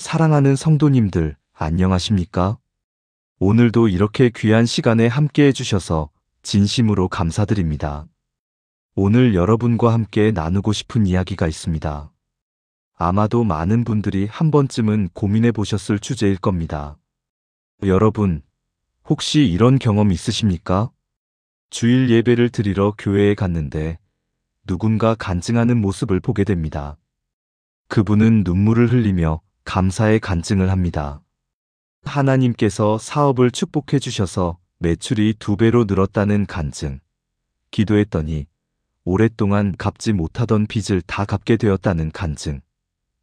사랑하는 성도님들, 안녕하십니까? 오늘도 이렇게 귀한 시간에 함께 해주셔서 진심으로 감사드립니다. 오늘 여러분과 함께 나누고 싶은 이야기가 있습니다. 아마도 많은 분들이 한 번쯤은 고민해 보셨을 주제일 겁니다. 여러분, 혹시 이런 경험 있으십니까? 주일 예배를 드리러 교회에 갔는데 누군가 간증하는 모습을 보게 됩니다. 그분은 눈물을 흘리며 감사의 간증을 합니다. 하나님께서 사업을 축복해 주셔서 매출이 2배로 늘었다는 간증. 기도했더니 오랫동안 갚지 못하던 빚을 다 갚게 되었다는 간증.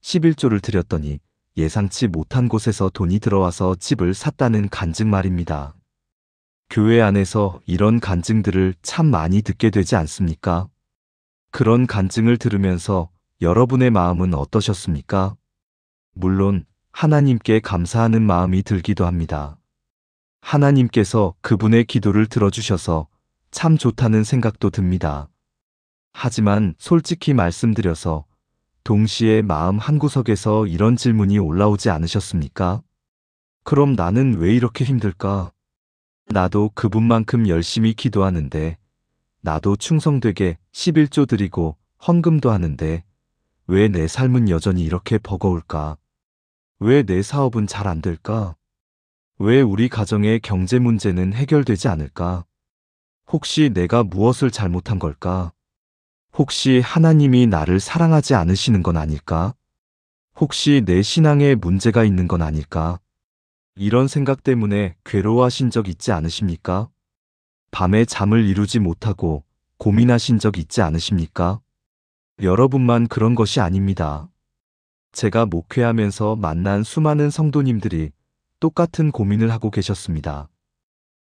11조를 드렸더니 예상치 못한 곳에서 돈이 들어와서 집을 샀다는 간증 말입니다. 교회 안에서 이런 간증들을 참 많이 듣게 되지 않습니까? 그런 간증을 들으면서 여러분의 마음은 어떠셨습니까? 물론 하나님께 감사하는 마음이 들기도 합니다. 하나님께서 그분의 기도를 들어주셔서 참 좋다는 생각도 듭니다. 하지만 솔직히 말씀드려서 동시에 마음 한구석에서 이런 질문이 올라오지 않으셨습니까? 그럼 나는 왜 이렇게 힘들까? 나도 그분만큼 열심히 기도하는데, 나도 충성되게 11조 드리고 헌금도 하는데 왜 내 삶은 여전히 이렇게 버거울까? 왜 내 사업은 잘 안 될까? 왜 우리 가정의 경제 문제는 해결되지 않을까? 혹시 내가 무엇을 잘못한 걸까? 혹시 하나님이 나를 사랑하지 않으시는 건 아닐까? 혹시 내 신앙에 문제가 있는 건 아닐까? 이런 생각 때문에 괴로워하신 적 있지 않으십니까? 밤에 잠을 이루지 못하고 고민하신 적 있지 않으십니까? 여러분만 그런 것이 아닙니다. 제가 목회하면서 만난 수많은 성도님들이 똑같은 고민을 하고 계셨습니다.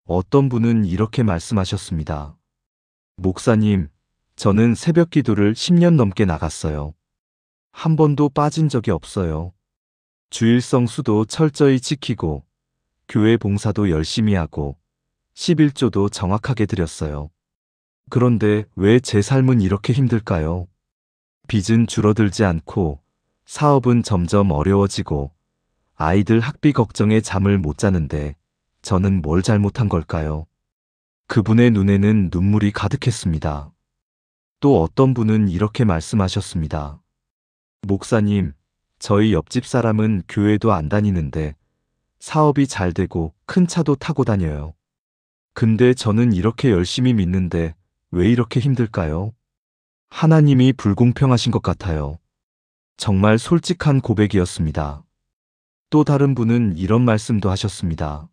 어떤 분은 이렇게 말씀하셨습니다. 목사님, 저는 새벽 기도를 10년 넘게 나갔어요. 한 번도 빠진 적이 없어요. 주일성 수도 철저히 지키고 교회 봉사도 열심히 하고 11조도 정확하게 드렸어요. 그런데 왜 제 삶은 이렇게 힘들까요? 빚은 줄어들지 않고 사업은 점점 어려워지고 아이들 학비 걱정에 잠을 못 자는데 저는 뭘 잘못한 걸까요? 그분의 눈에는 눈물이 가득했습니다. 또 어떤 분은 이렇게 말씀하셨습니다. 목사님, 저희 옆집 사람은 교회도 안 다니는데 사업이 잘 되고 큰 차도 타고 다녀요. 근데 저는 이렇게 열심히 믿는데 왜 이렇게 힘들까요? 하나님이 불공평하신 것 같아요. 정말 솔직한 고백이었습니다. 또 다른 분은 이런 말씀도 하셨습니다.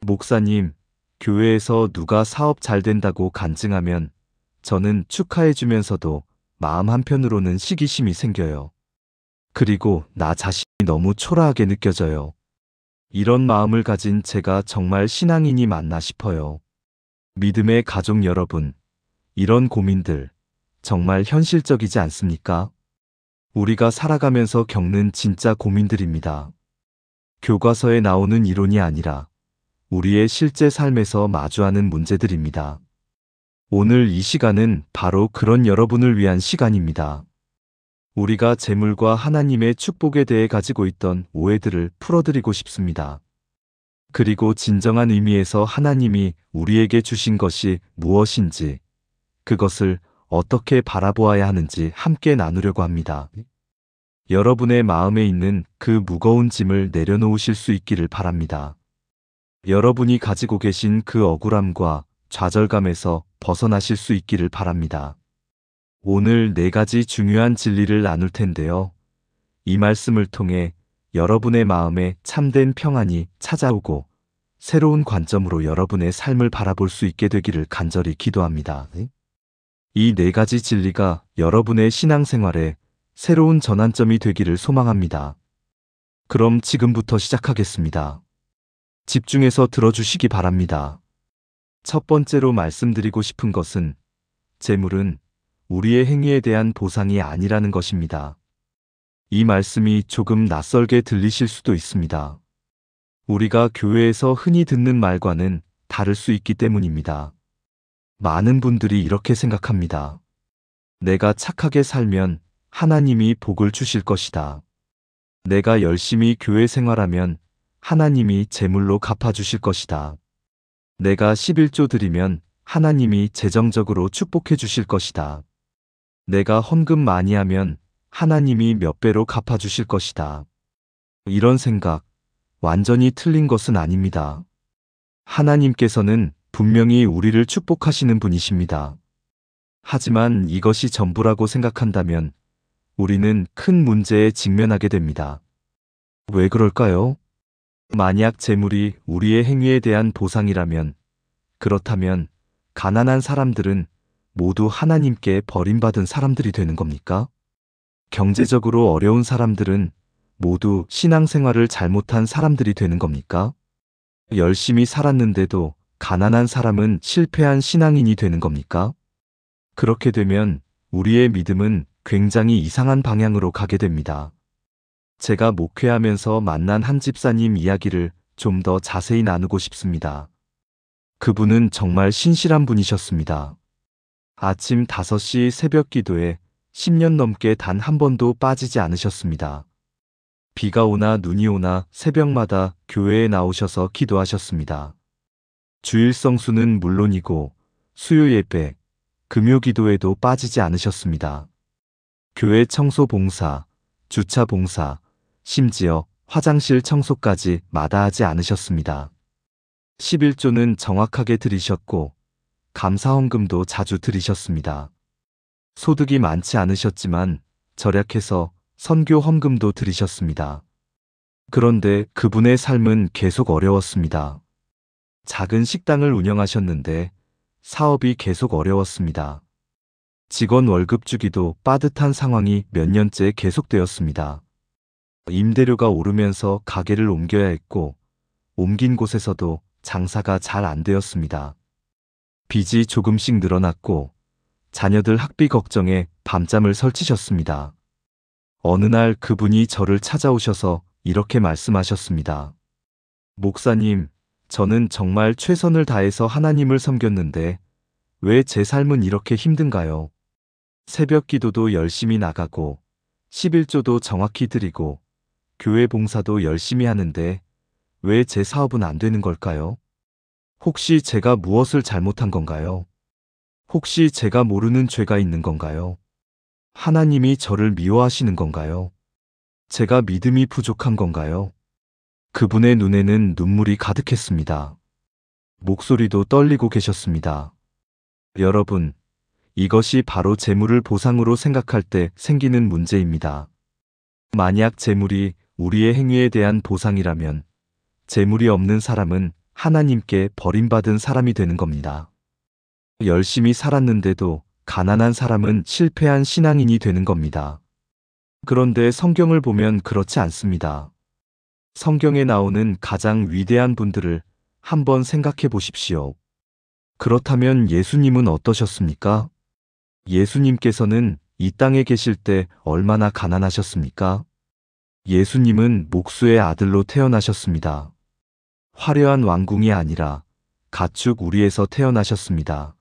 목사님, 교회에서 누가 사업 잘 된다고 간증하면 저는 축하해 주면서도 마음 한편으로는 시기심이 생겨요. 그리고 나 자신이 너무 초라하게 느껴져요. 이런 마음을 가진 제가 정말 신앙인이 맞나 싶어요. 믿음의 가족 여러분, 이런 고민들 정말 현실적이지 않습니까? 우리가 살아가면서 겪는 진짜 고민들입니다. 교과서에 나오는 이론이 아니라 우리의 실제 삶에서 마주하는 문제들입니다. 오늘 이 시간은 바로 그런 여러분을 위한 시간입니다. 우리가 재물과 하나님의 축복에 대해 가지고 있던 오해들을 풀어드리고 싶습니다. 그리고 진정한 의미에서 하나님이 우리에게 주신 것이 무엇인지, 그것을 어떻게 바라보아야 하는지 함께 나누려고 합니다. 여러분의 마음에 있는 그 무거운 짐을 내려놓으실 수 있기를 바랍니다. 여러분이 가지고 계신 그 억울함과 좌절감에서 벗어나실 수 있기를 바랍니다. 오늘 4가지 중요한 진리를 나눌 텐데요. 이 말씀을 통해 여러분의 마음에 참된 평안이 찾아오고 새로운 관점으로 여러분의 삶을 바라볼 수 있게 되기를 간절히 기도합니다. 이 4가지 진리가 여러분의 신앙생활에 새로운 전환점이 되기를 소망합니다. 그럼 지금부터 시작하겠습니다. 집중해서 들어주시기 바랍니다. 첫 번째로 말씀드리고 싶은 것은 재물은 우리의 행위에 대한 보상이 아니라는 것입니다. 이 말씀이 조금 낯설게 들리실 수도 있습니다. 우리가 교회에서 흔히 듣는 말과는 다를 수 있기 때문입니다. 많은 분들이 이렇게 생각합니다. 내가 착하게 살면 하나님이 복을 주실 것이다. 내가 열심히 교회 생활하면 하나님이 제물로 갚아주실 것이다. 내가 11조 드리면 하나님이 재정적으로 축복해 주실 것이다. 내가 헌금 많이 하면 하나님이 몇 배로 갚아주실 것이다. 이런 생각, 완전히 틀린 것은 아닙니다. 하나님께서는 분명히 우리를 축복하시는 분이십니다. 하지만 이것이 전부라고 생각한다면 우리는 큰 문제에 직면하게 됩니다. 왜 그럴까요? 만약 재물이 우리의 행위에 대한 보상이라면, 그렇다면 가난한 사람들은 모두 하나님께 버림받은 사람들이 되는 겁니까? 경제적으로 어려운 사람들은 모두 신앙생활을 잘못한 사람들이 되는 겁니까? 열심히 살았는데도 가난한 사람은 실패한 신앙인이 되는 겁니까? 그렇게 되면 우리의 믿음은 굉장히 이상한 방향으로 가게 됩니다. 제가 목회하면서 만난 한 집사님 이야기를 좀 더 자세히 나누고 싶습니다. 그분은 정말 신실한 분이셨습니다. 아침 5시 새벽 기도에 10년 넘게 단 한 번도 빠지지 않으셨습니다. 비가 오나 눈이 오나 새벽마다 교회에 나오셔서 기도하셨습니다. 주일 성수는 물론이고 수요 예배, 금요 기도에도 빠지지 않으셨습니다. 교회 청소 봉사, 주차 봉사, 심지어 화장실 청소까지 마다하지 않으셨습니다. 11조는 정확하게 드리셨고 감사헌금도 자주 드리셨습니다. 소득이 많지 않으셨지만 절약해서 선교 헌금도 드리셨습니다. 그런데 그분의 삶은 계속 어려웠습니다. 작은 식당을 운영하셨는데 사업이 계속 어려웠습니다. 직원 월급 주기도 빠듯한 상황이 몇 년째 계속되었습니다. 임대료가 오르면서 가게를 옮겨야 했고 옮긴 곳에서도 장사가 잘 안 되었습니다. 빚이 조금씩 늘어났고 자녀들 학비 걱정에 밤잠을 설치셨습니다. 어느 날 그분이 저를 찾아오셔서 이렇게 말씀하셨습니다. 목사님, 저는 정말 최선을 다해서 하나님을 섬겼는데 왜 제 삶은 이렇게 힘든가요? 새벽 기도도 열심히 나가고 11조도 정확히 드리고 교회 봉사도 열심히 하는데 왜 제 사업은 안 되는 걸까요? 혹시 제가 무엇을 잘못한 건가요? 혹시 제가 모르는 죄가 있는 건가요? 하나님이 저를 미워하시는 건가요? 제가 믿음이 부족한 건가요? 그분의 눈에는 눈물이 가득했습니다. 목소리도 떨리고 계셨습니다. 여러분, 이것이 바로 재물을 보상으로 생각할 때 생기는 문제입니다. 만약 재물이 우리의 행위에 대한 보상이라면 재물이 없는 사람은 하나님께 버림받은 사람이 되는 겁니다. 열심히 살았는데도 가난한 사람은 실패한 신앙인이 되는 겁니다. 그런데 성경을 보면 그렇지 않습니다. 성경에 나오는 가장 위대한 분들을 한번 생각해 보십시오. 그렇다면 예수님은 어떠셨습니까? 예수님께서는 이 땅에 계실 때 얼마나 가난하셨습니까? 예수님은 목수의 아들로 태어나셨습니다. 화려한 왕궁이 아니라 가축 우리에서 태어나셨습니다.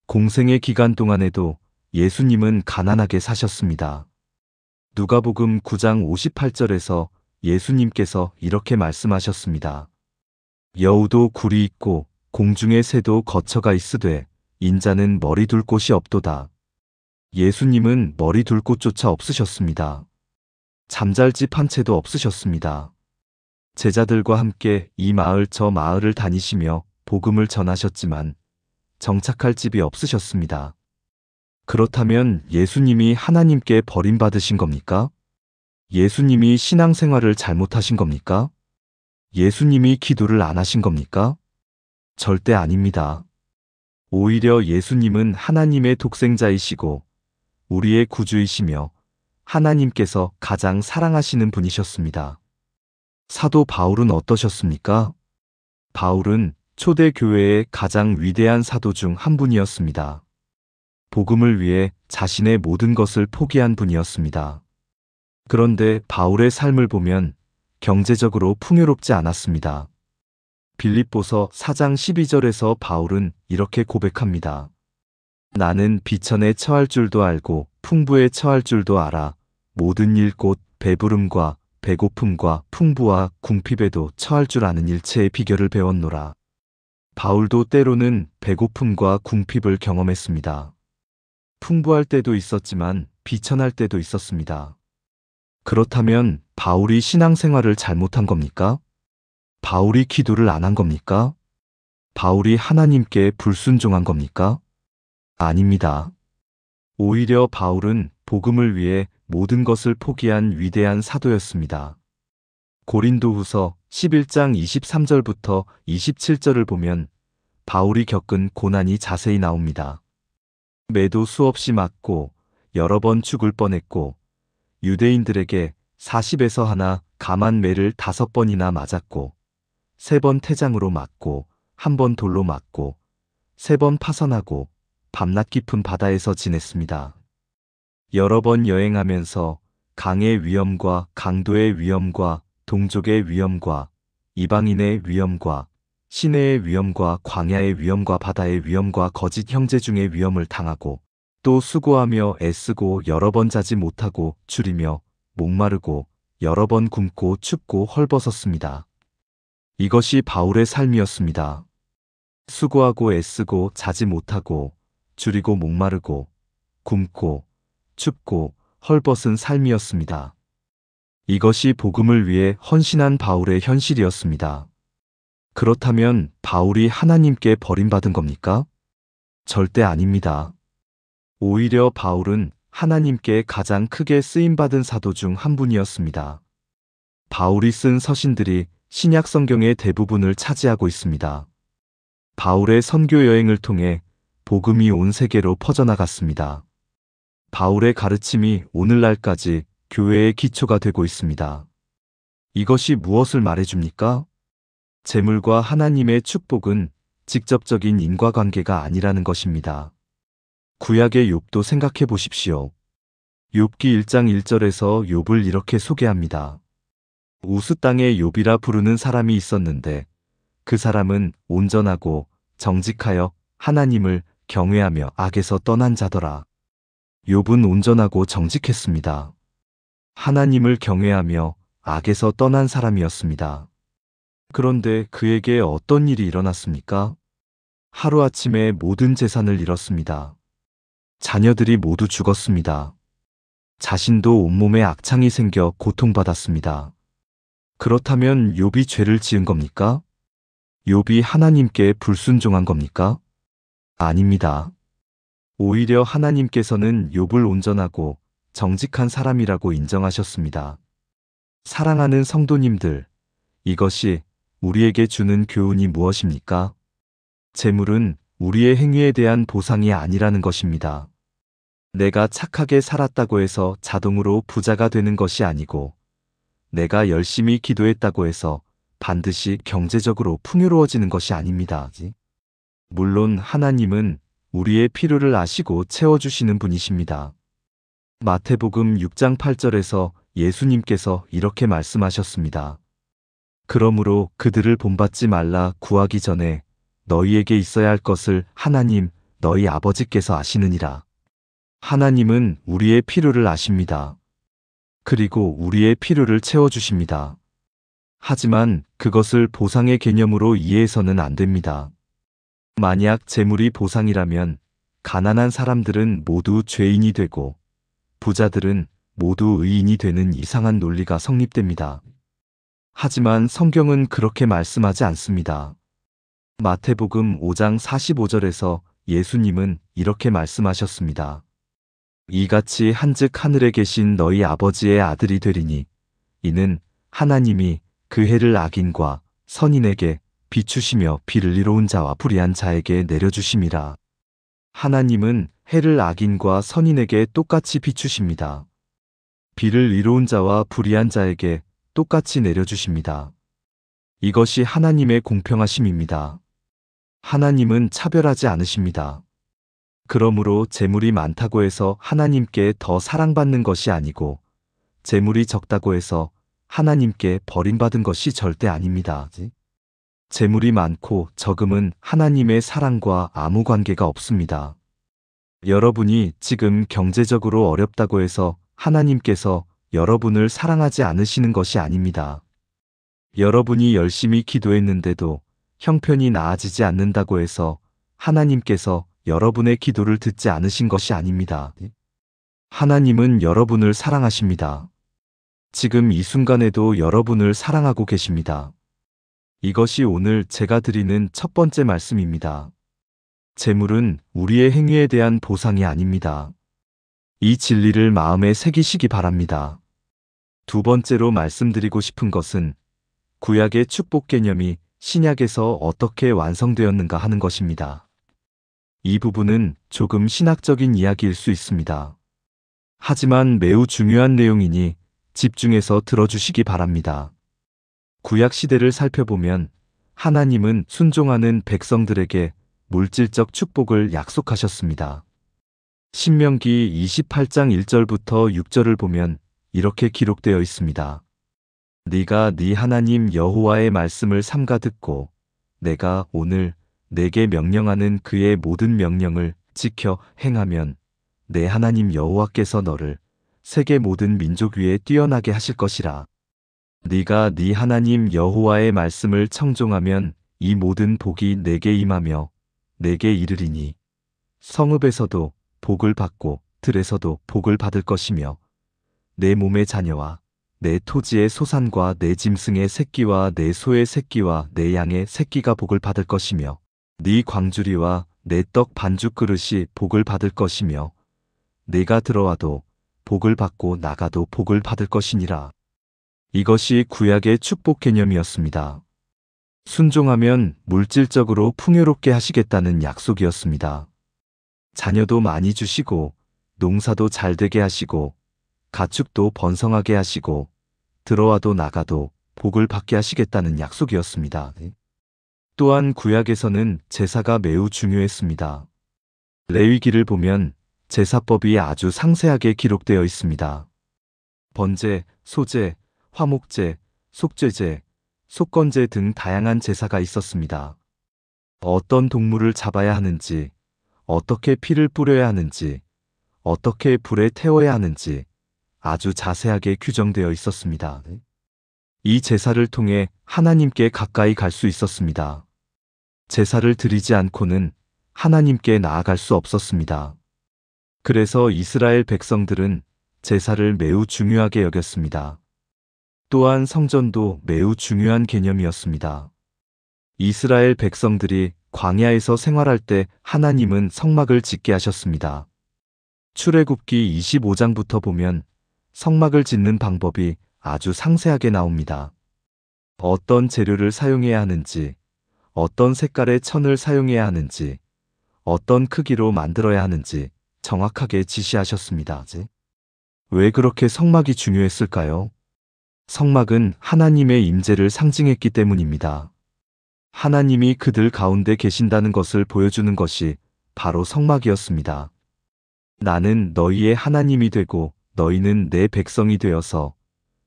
공생의 기간 동안에도 예수님은 가난하게 사셨습니다. 누가복음 9장 58절에서 예수님께서 이렇게 말씀하셨습니다. 여우도 굴이 있고 공중의 새도 거처가 있으되 인자는 머리 둘 곳이 없도다. 예수님은 머리 둘 곳조차 없으셨습니다. 잠잘 집 한 채도 없으셨습니다. 제자들과 함께 이 마을 저 마을을 다니시며 복음을 전하셨지만 정착할 집이 없으셨습니다. 그렇다면 예수님이 하나님께 버림받으신 겁니까? 예수님이 신앙생활을 잘못하신 겁니까? 예수님이 기도를 안 하신 겁니까? 절대 아닙니다. 오히려 예수님은 하나님의 독생자이시고 우리의 구주이시며 하나님께서 가장 사랑하시는 분이셨습니다. 사도 바울은 어떠셨습니까? 바울은 초대교회의 가장 위대한 사도 중 한 분이었습니다. 복음을 위해 자신의 모든 것을 포기한 분이었습니다. 그런데 바울의 삶을 보면 경제적으로 풍요롭지 않았습니다. 빌립보서 4장 12절에서 바울은 이렇게 고백합니다. 나는 비천에 처할 줄도 알고 풍부에 처할 줄도 알아. 모든 일 곧 배부름과 배고픔과 풍부와 궁핍에도 처할 줄 아는 일체의 비결을 배웠노라. 바울도 때로는 배고픔과 궁핍을 경험했습니다. 풍부할 때도 있었지만 비천할 때도 있었습니다. 그렇다면 바울이 신앙생활을 잘못한 겁니까? 바울이 기도를 안 한 겁니까? 바울이 하나님께 불순종한 겁니까? 아닙니다. 오히려 바울은 복음을 위해 모든 것을 포기한 위대한 사도였습니다. 고린도후서 11장 23절부터 27절을 보면 바울이 겪은 고난이 자세히 나옵니다. 매도 수없이 맞고 여러 번 죽을 뻔했고 유대인들에게 40에서 하나 감한 매를 5번이나 맞았고 3번 태장으로 맞고 1번 돌로 맞고 3번 파선하고 밤낮 깊은 바다에서 지냈습니다. 여러 번 여행하면서 강의 위험과 강도의 위험과 동족의 위험과 이방인의 위험과 시내의 위험과 광야의 위험과 바다의 위험과 거짓 형제 중의 위험을 당하고 또 수고하며 애쓰고 여러 번 자지 못하고 줄이며 목마르고 여러 번 굶고 춥고 헐벗었습니다. 이것이 바울의 삶이었습니다. 수고하고 애쓰고 자지 못하고 줄이고 목마르고 굶고 춥고 헐벗은 삶이었습니다. 이것이 복음을 위해 헌신한 바울의 현실이었습니다. 그렇다면 바울이 하나님께 버림받은 겁니까? 절대 아닙니다. 오히려 바울은 하나님께 가장 크게 쓰임받은 사도 중 한 분이었습니다. 바울이 쓴 서신들이 신약 성경의 대부분을 차지하고 있습니다. 바울의 선교 여행을 통해 복음이 온 세계로 퍼져나갔습니다. 바울의 가르침이 오늘날까지 교회의 기초가 되고 있습니다. 이것이 무엇을 말해줍니까? 재물과 하나님의 축복은 직접적인 인과관계가 아니라는 것입니다. 구약의 욥도 생각해 보십시오. 욥기 1장 1절에서 욥을 이렇게 소개합니다. 우스 땅에 욥이라 부르는 사람이 있었는데 그 사람은 온전하고 정직하여 하나님을 경외하며 악에서 떠난 자더라. 욥은 온전하고 정직했습니다. 하나님을 경외하며 악에서 떠난 사람이었습니다. 그런데 그에게 어떤 일이 일어났습니까? 하루아침에 모든 재산을 잃었습니다. 자녀들이 모두 죽었습니다. 자신도 온몸에 악창이 생겨 고통받았습니다. 그렇다면 욥이 죄를 지은 겁니까? 욥이 하나님께 불순종한 겁니까? 아닙니다. 오히려 하나님께서는 욥을 온전하고 정직한 사람이라고 인정하셨습니다. 사랑하는 성도님들, 이것이 우리에게 주는 교훈이 무엇입니까? 재물은 우리의 행위에 대한 보상이 아니라는 것입니다. 내가 착하게 살았다고 해서 자동으로 부자가 되는 것이 아니고 내가 열심히 기도했다고 해서 반드시 경제적으로 풍요로워지는 것이 아닙니다. 물론 하나님은 우리의 필요를 아시고 채워주시는 분이십니다. 마태복음 6장 8절에서 예수님께서 이렇게 말씀하셨습니다. 그러므로 그들을 본받지 말라 구하기 전에 너희에게 있어야 할 것을 하나님 너희 아버지께서 아시느니라. 하나님은 우리의 필요를 아십니다. 그리고 우리의 필요를 채워주십니다. 하지만 그것을 보상의 개념으로 이해해서는 안 됩니다. 만약 재물이 보상이라면 가난한 사람들은 모두 죄인이 되고 부자들은 모두 의인이 되는 이상한 논리가 성립됩니다. 하지만 성경은 그렇게 말씀하지 않습니다. 마태복음 5장 45절에서 예수님은 이렇게 말씀하셨습니다. 이같이 한즉 하늘에 계신 너희 아버지의 아들이 되리니 이는 하나님이 그 해를 악인과 선인에게 비추시며 비를 이로운 자와 불의한 자에게 내려주심이라. 하나님은 해를 악인과 선인에게 똑같이 비추십니다. 비를 이로운 자와 불의한 자에게 똑같이 내려주십니다. 이것이 하나님의 공평하심입니다. 하나님은 차별하지 않으십니다. 그러므로 재물이 많다고 해서 하나님께 더 사랑받는 것이 아니고 재물이 적다고 해서 하나님께 버림받은 것이 절대 아닙니다. 재물이 많고 적음은 하나님의 사랑과 아무 관계가 없습니다. 여러분이 지금 경제적으로 어렵다고 해서 하나님께서 여러분을 사랑하지 않으시는 것이 아닙니다. 여러분이 열심히 기도했는데도 형편이 나아지지 않는다고 해서 하나님께서 여러분의 기도를 듣지 않으신 것이 아닙니다. 하나님은 여러분을 사랑하십니다. 지금 이 순간에도 여러분을 사랑하고 계십니다. 이것이 오늘 제가 드리는 첫 번째 말씀입니다. 재물은 우리의 행위에 대한 보상이 아닙니다. 이 진리를 마음에 새기시기 바랍니다. 두 번째로 말씀드리고 싶은 것은 구약의 축복 개념이 신약에서 어떻게 완성되었는가 하는 것입니다. 이 부분은 조금 신학적인 이야기일 수 있습니다. 하지만 매우 중요한 내용이니 집중해서 들어주시기 바랍니다. 구약 시대를 살펴보면 하나님은 순종하는 백성들에게 물질적 축복을 약속하셨습니다. 신명기 28장 1절부터 6절을 보면 이렇게 기록되어 있습니다. 네가 네 하나님 여호와의 말씀을 삼가 듣고 내가 오늘 내게 명령하는 그의 모든 명령을 지켜 행하면 내 하나님 여호와께서 너를 세계 모든 민족 위에 뛰어나게 하실 것이라. 네가 네 하나님 여호와의 말씀을 청종하면 이 모든 복이 내게 임하며 내게 이르리니 성읍에서도 복을 받고 들에서도 복을 받을 것이며 내 몸의 자녀와 내 토지의 소산과 내 짐승의 새끼와 내 소의 새끼와 내 양의 새끼가 복을 받을 것이며 네 광주리와 내 떡 반죽 그릇이 복을 받을 것이며 내가 들어와도 복을 받고 나가도 복을 받을 것이니라. 이것이 구약의 축복 개념이었습니다. 순종하면 물질적으로 풍요롭게 하시겠다는 약속이었습니다. 자녀도 많이 주시고 농사도 잘 되게 하시고 가축도 번성하게 하시고 들어와도 나가도 복을 받게 하시겠다는 약속이었습니다. 또한 구약에서는 제사가 매우 중요했습니다. 레위기를 보면 제사법이 아주 상세하게 기록되어 있습니다. 번제, 소제, 화목제, 속죄제, 속건제 등 다양한 제사가 있었습니다. 어떤 동물을 잡아야 하는지, 어떻게 피를 뿌려야 하는지, 어떻게 불에 태워야 하는지 아주 자세하게 규정되어 있었습니다. 이 제사를 통해 하나님께 가까이 갈 수 있었습니다. 제사를 드리지 않고는 하나님께 나아갈 수 없었습니다. 그래서 이스라엘 백성들은 제사를 매우 중요하게 여겼습니다. 또한 성전도 매우 중요한 개념이었습니다. 이스라엘 백성들이 광야에서 생활할 때 하나님은 성막을 짓게 하셨습니다. 출애굽기 25장부터 보면 성막을 짓는 방법이 아주 상세하게 나옵니다. 어떤 재료를 사용해야 하는지, 어떤 색깔의 천을 사용해야 하는지, 어떤 크기로 만들어야 하는지 정확하게 지시하셨습니다. 왜 그렇게 성막이 중요했을까요? 성막은 하나님의 임재를 상징했기 때문입니다. 하나님이 그들 가운데 계신다는 것을 보여주는 것이 바로 성막이었습니다. 나는 너희의 하나님이 되고 너희는 내 백성이 되어서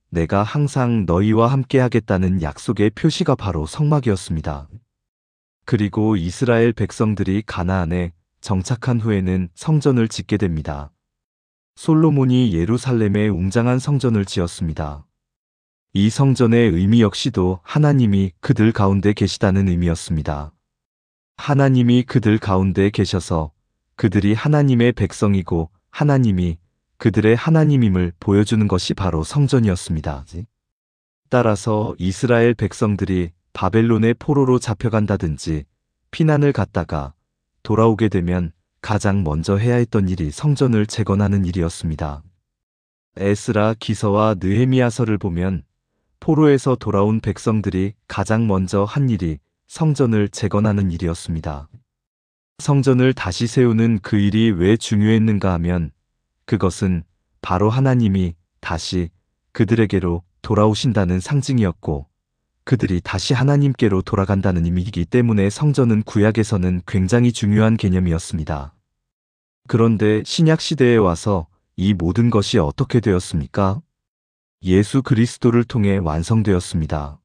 내가 항상 너희와 함께 하겠다는 약속의 표시가 바로 성막이었습니다. 그리고 이스라엘 백성들이 가나안에 정착한 후에는 성전을 짓게 됩니다. 솔로몬이 예루살렘에 웅장한 성전을 지었습니다. 이 성전의 의미 역시도 하나님이 그들 가운데 계시다는 의미였습니다. 하나님이 그들 가운데 계셔서 그들이 하나님의 백성이고 하나님이 그들의 하나님임을 보여주는 것이 바로 성전이었습니다. 따라서 이스라엘 백성들이 바벨론의 포로로 잡혀간다든지 피난을 갔다가 돌아오게 되면 가장 먼저 해야 했던 일이 성전을 재건하는 일이었습니다. 에스라 기서와 느헤미야서를 보면 포로에서 돌아온 백성들이 가장 먼저 한 일이 성전을 재건하는 일이었습니다. 성전을 다시 세우는 그 일이 왜 중요했는가 하면 그것은 바로 하나님이 다시 그들에게로 돌아오신다는 상징이었고 그들이 다시 하나님께로 돌아간다는 의미이기 때문에 성전은 구약에서는 굉장히 중요한 개념이었습니다. 그런데 신약 시대에 와서 이 모든 것이 어떻게 되었습니까? 예수 그리스도를 통해 완성되었습니다.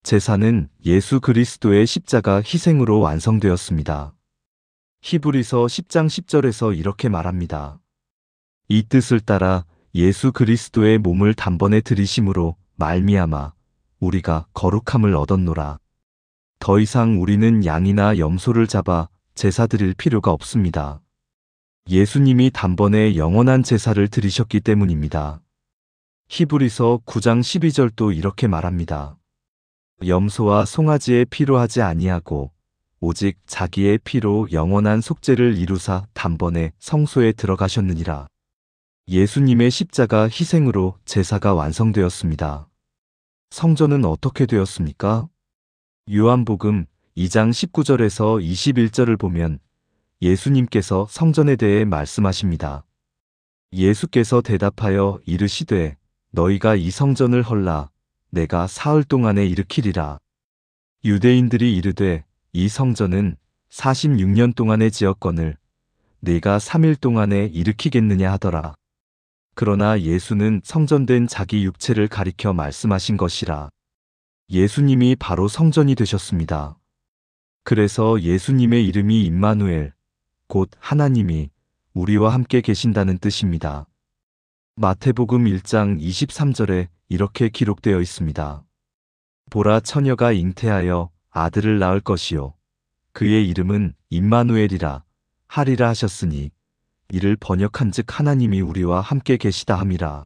제사는 예수 그리스도의 십자가 희생으로 완성되었습니다. 히브리서 10장 10절에서 이렇게 말합니다. 이 뜻을 따라 예수 그리스도의 몸을 단번에 들이심으로 말미암아 우리가 거룩함을 얻었노라. 더 이상 우리는 양이나 염소를 잡아 제사 드릴 필요가 없습니다. 예수님이 단번에 영원한 제사를 드리셨기 때문입니다. 히브리서 9장 12절도 이렇게 말합니다. 염소와 송아지의 피로 하지 아니하고 오직 자기의 피로 영원한 속죄를 이루사 단번에 성소에 들어가셨느니라. 예수님의 십자가 희생으로 제사가 완성되었습니다. 성전은 어떻게 되었습니까? 요한복음 2장 19절에서 21절을 보면 예수님께서 성전에 대해 말씀하십니다. 예수께서 대답하여 이르시되 너희가 이 성전을 헐라 내가 사흘 동안에 일으키리라. 유대인들이 이르되 이 성전은 46년 동안에 지었거늘 네가 3일 동안에 일으키겠느냐 하더라. 그러나 예수는 성전된 자기 육체를 가리켜 말씀하신 것이라. 예수님이 바로 성전이 되셨습니다. 그래서 예수님의 이름이 임마누엘, 곧 하나님이 우리와 함께 계신다는 뜻입니다. 마태복음 1장 23절에 이렇게 기록되어 있습니다. 보라 처녀가 잉태하여 아들을 낳을 것이요 그의 이름은 임마누엘이라 하리라 하셨으니 이를 번역한즉 하나님이 우리와 함께 계시다 함이라.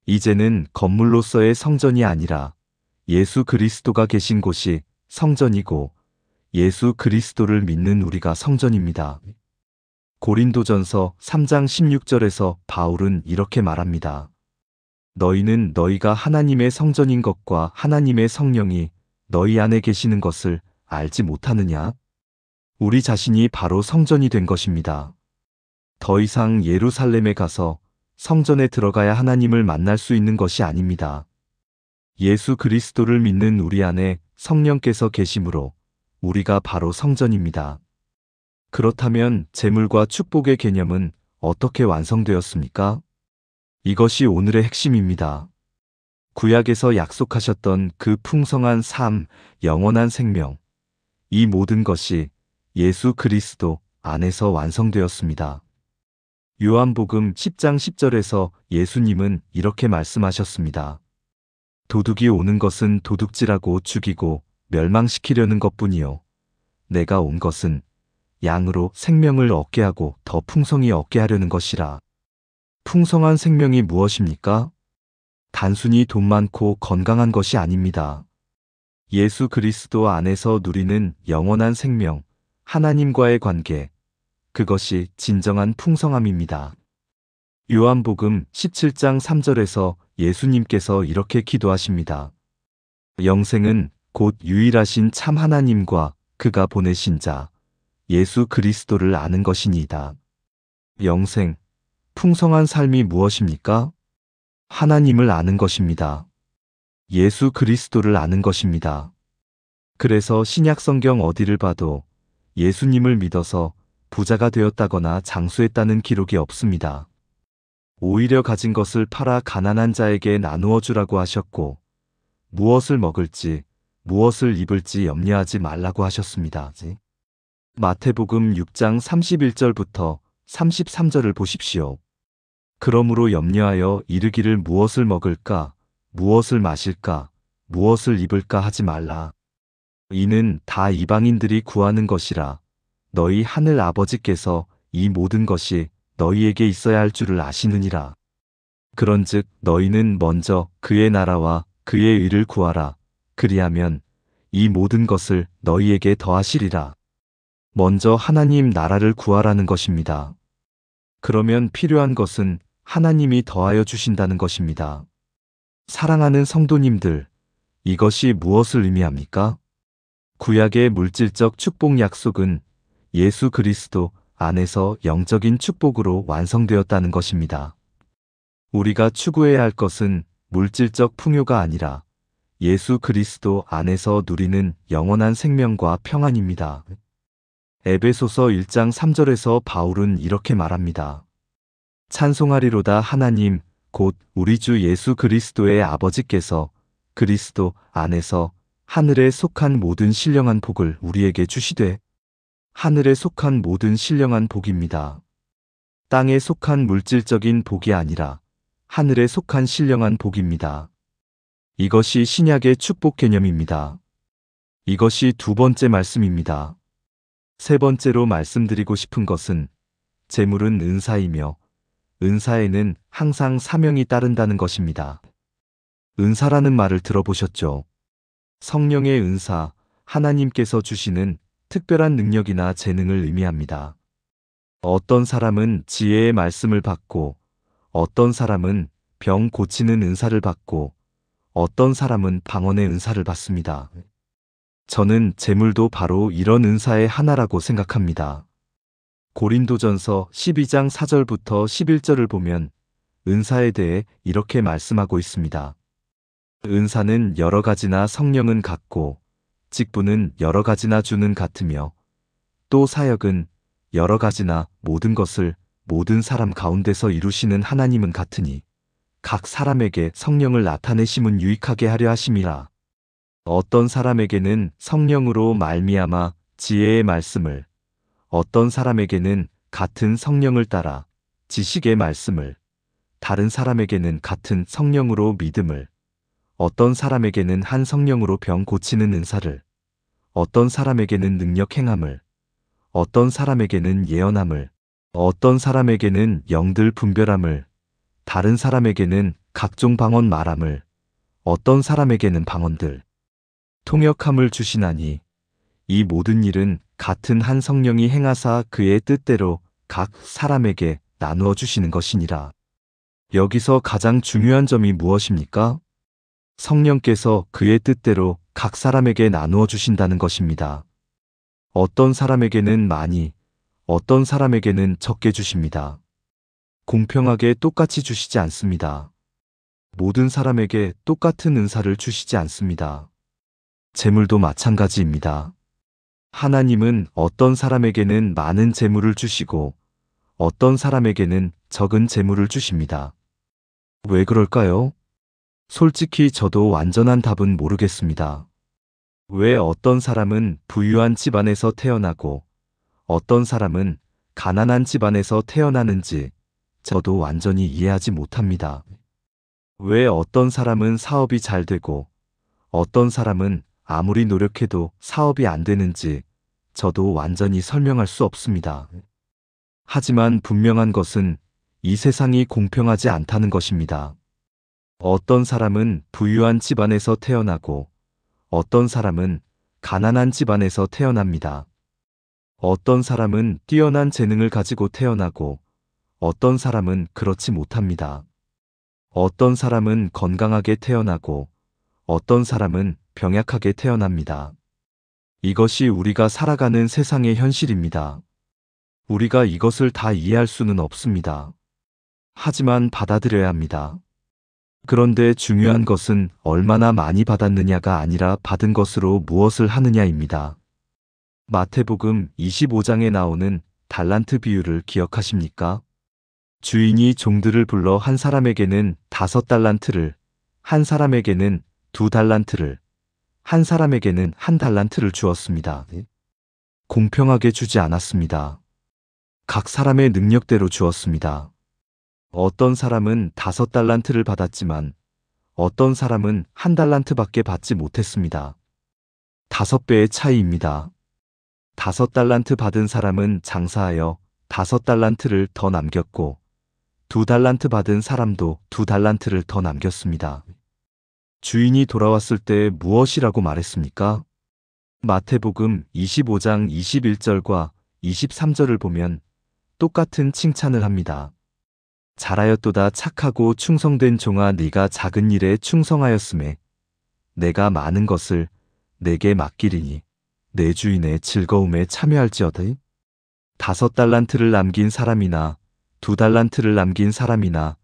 이제는 건물로서의 성전이 아니라 예수 그리스도가 계신 곳이 성전이고 예수 그리스도를 믿는 우리가 성전입니다. 고린도전서 3장 16절에서 바울은 이렇게 말합니다. 너희는 너희가 하나님의 성전인 것과 하나님의 성령이 너희 안에 계시는 것을 알지 못하느냐? 우리 자신이 바로 성전이 된 것입니다. 더 이상 예루살렘에 가서 성전에 들어가야 하나님을 만날 수 있는 것이 아닙니다. 예수 그리스도를 믿는 우리 안에 성령께서 계심으로 우리가 바로 성전입니다. 그렇다면 재물과 축복의 개념은 어떻게 완성되었습니까? 이것이 오늘의 핵심입니다. 구약에서 약속하셨던 그 풍성한 삶, 영원한 생명, 이 모든 것이 예수 그리스도 안에서 완성되었습니다. 요한복음 10장 10절에서 예수님은 이렇게 말씀하셨습니다. 도둑이 오는 것은 도둑질하고 죽이고 멸망시키려는 것뿐이요 내가 온 것은 양으로 생명을 얻게 하고 더 풍성히 얻게 하려는 것이라. 풍성한 생명이 무엇입니까? 단순히 돈 많고 건강한 것이 아닙니다. 예수 그리스도 안에서 누리는 영원한 생명, 하나님과의 관계, 그것이 진정한 풍성함입니다. 요한복음 17장 3절에서 예수님께서 이렇게 기도하십니다. 영생은 곧 유일하신 참 하나님과 그가 보내신 자 예수 그리스도를 아는 것이니이다. 영생, 풍성한 삶이 무엇입니까? 하나님을 아는 것입니다. 예수 그리스도를 아는 것입니다. 그래서 신약 성경 어디를 봐도 예수님을 믿어서 부자가 되었다거나 장수했다는 기록이 없습니다. 오히려 가진 것을 팔아 가난한 자에게 나누어 주라고 하셨고 무엇을 먹을지 무엇을 입을지 염려하지 말라고 하셨습니다. 마태복음 6장 31절부터 33절을 보십시오. 그러므로 염려하여 이르기를 무엇을 먹을까, 무엇을 마실까, 무엇을 입을까 하지 말라. 이는 다 이방인들이 구하는 것이라. 너희 하늘 아버지께서 이 모든 것이 너희에게 있어야 할 줄을 아시느니라. 그런즉 너희는 먼저 그의 나라와 그의 의를 구하라. 그리하면 이 모든 것을 너희에게 더하시리라. 먼저 하나님 나라를 구하라는 것입니다. 그러면 필요한 것은 하나님이 더하여 주신다는 것입니다. 사랑하는 성도님들, 이것이 무엇을 의미합니까? 구약의 물질적 축복 약속은 예수 그리스도 안에서 영적인 축복으로 완성되었다는 것입니다. 우리가 추구해야 할 것은 물질적 풍요가 아니라 예수 그리스도 안에서 누리는 영원한 생명과 평안입니다. 에베소서 1장 3절에서 바울은 이렇게 말합니다. 찬송하리로다 하나님 곧 우리 주 예수 그리스도의 아버지께서 그리스도 안에서 하늘에 속한 모든 신령한 복을 우리에게 주시되. 하늘에 속한 모든 신령한 복입니다. 땅에 속한 물질적인 복이 아니라 하늘에 속한 신령한 복입니다. 이것이 신약의 축복 개념입니다. 이것이 두 번째 말씀입니다. 세 번째로 말씀드리고 싶은 것은 재물은 은사이며 은사에는 항상 사명이 따른다는 것입니다. 은사라는 말을 들어보셨죠? 성령의 은사, 하나님께서 주시는 특별한 능력이나 재능을 의미합니다. 어떤 사람은 지혜의 말씀을 받고, 어떤 사람은 병 고치는 은사를 받고, 어떤 사람은 방언의 은사를 받습니다. 저는 재물도 바로 이런 은사의 하나라고 생각합니다. 고린도전서 12장 4절부터 11절을 보면 은사에 대해 이렇게 말씀하고 있습니다. 은사는 여러 가지나 성령은 같고, 직분은 여러 가지나 주는 같으며, 또 사역은 여러 가지나 모든 것을 모든 사람 가운데서 이루시는 하나님은 같으니 각 사람에게 성령을 나타내심은 유익하게 하려 하심이라. 어떤 사람에게는 성령으로 말미암아 지혜의 말씀을, 어떤 사람에게는 같은 성령을 따라 지식의 말씀을, 다른 사람에게는 같은 성령으로 믿음을, 어떤 사람에게는 한 성령으로 병 고치는 은사를, 어떤 사람에게는 능력 행함을, 어떤 사람에게는 예언함을, 어떤 사람에게는 영들 분별함을, 다른 사람에게는 각종 방언 말함을, 어떤 사람에게는 방언들, 통역함을 주시나니 이 모든 일은 같은 한 성령이 행하사 그의 뜻대로 각 사람에게 나누어 주시는 것이니라. 여기서 가장 중요한 점이 무엇입니까? 성령께서 그의 뜻대로 각 사람에게 나누어 주신다는 것입니다. 어떤 사람에게는 많이, 어떤 사람에게는 적게 주십니다. 공평하게 똑같이 주시지 않습니다. 모든 사람에게 똑같은 은사를 주시지 않습니다. 재물도 마찬가지입니다. 하나님은 어떤 사람에게는 많은 재물을 주시고 어떤 사람에게는 적은 재물을 주십니다. 왜 그럴까요? 솔직히 저도 완전한 답은 모르겠습니다. 왜 어떤 사람은 부유한 집안에서 태어나고 어떤 사람은 가난한 집안에서 태어나는지 저도 완전히 이해하지 못합니다. 왜 어떤 사람은 사업이 잘 되고 어떤 사람은 아무리 노력해도 사업이 안 되는지 저도 완전히 설명할 수 없습니다. 하지만 분명한 것은 이 세상이 공평하지 않다는 것입니다. 어떤 사람은 부유한 집안에서 태어나고 어떤 사람은 가난한 집안에서 태어납니다. 어떤 사람은 뛰어난 재능을 가지고 태어나고 어떤 사람은 그렇지 못합니다. 어떤 사람은 건강하게 태어나고 어떤 사람은 병약하게 태어납니다. 이것이 우리가 살아가는 세상의 현실입니다. 우리가 이것을 다 이해할 수는 없습니다. 하지만 받아들여야 합니다. 그런데 중요한 것은 얼마나 많이 받았느냐가 아니라 받은 것으로 무엇을 하느냐입니다. 마태복음 25장에 나오는 달란트 비유를 기억하십니까? 주인이 종들을 불러 한 사람에게는 5달란트를, 한 사람에게는 2달란트를, 한 사람에게는 1달란트를 주었습니다. 공평하게 주지 않았습니다. 각 사람의 능력대로 주었습니다. 어떤 사람은 5달란트를 받았지만 어떤 사람은 1달란트밖에 받지 못했습니다. 5배의 차이입니다. 5달란트 받은 사람은 장사하여 5달란트를 더 남겼고 2달란트 받은 사람도 2달란트를 더 남겼습니다. 주인이 돌아왔을 때 무엇이라고 말했습니까? 마태복음 25장 21절과 23절을 보면 똑같은 칭찬을 합니다. 잘하였도다 착하고 충성된 종아, 네가 작은 일에 충성하였음에 내가 많은 것을 내게 맡기리니 내 주인의 즐거움에 참여할지어다. 5달란트를 남긴 사람이나 2달란트를 남긴 사람이나